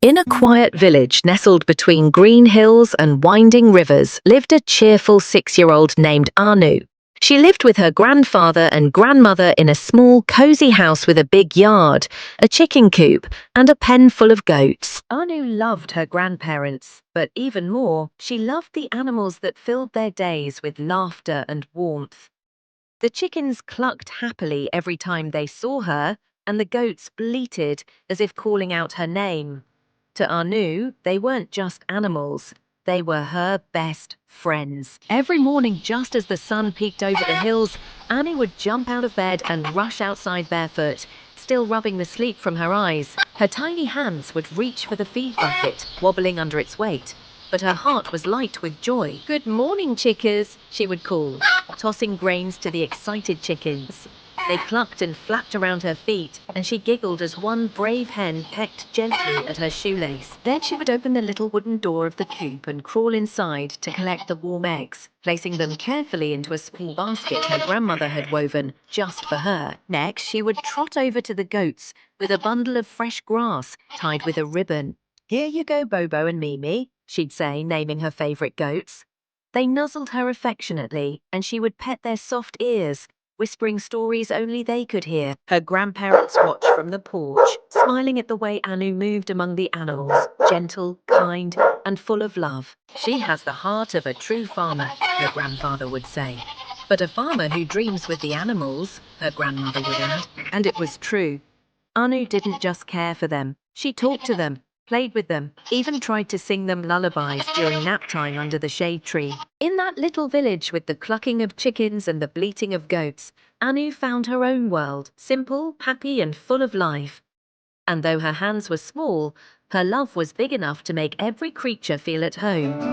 In a quiet village nestled between green hills and winding rivers lived a cheerful 6-year-old named Anu. She lived with her grandfather and grandmother in a small, cozy house with a big yard, a chicken coop, and a pen full of goats. Anu loved her grandparents, but even more, she loved the animals that filled their days with laughter and warmth. The chickens clucked happily every time they saw her, and the goats bleated as if calling out her name. To Anu, they weren't just animals, they were her best friends. Every morning, just as the sun peeked over the hills, Anu would jump out of bed and rush outside barefoot, still rubbing the sleep from her eyes. Her tiny hands would reach for the feed bucket, wobbling under its weight, but her heart was light with joy. "Good morning, chickers," she would call, tossing grains to the excited chickens. They clucked and flapped around her feet, and she giggled as one brave hen pecked gently at her shoelace. Then she would open the little wooden door of the coop and crawl inside to collect the warm eggs, placing them carefully into a small basket her grandmother had woven just for her. Next, she would trot over to the goats with a bundle of fresh grass tied with a ribbon. "Here you go, Bobo and Mimi," she'd say, naming her favorite goats. They nuzzled her affectionately, and she would pet their soft ears, whispering stories only they could hear. Her grandparents watched from the porch, smiling at the way Anu moved among the animals, gentle, kind, and full of love. "She has the heart of a true farmer," her grandfather would say. "But a farmer who dreams with the animals," her grandmother would add. And it was true. Anu didn't just care for them. She talked to them, played with them, even tried to sing them lullabies during nap time under the shade tree. In that little village with the clucking of chickens and the bleating of goats, Anu found her own world, simple, happy, and full of life. And though her hands were small, her love was big enough to make every creature feel at home.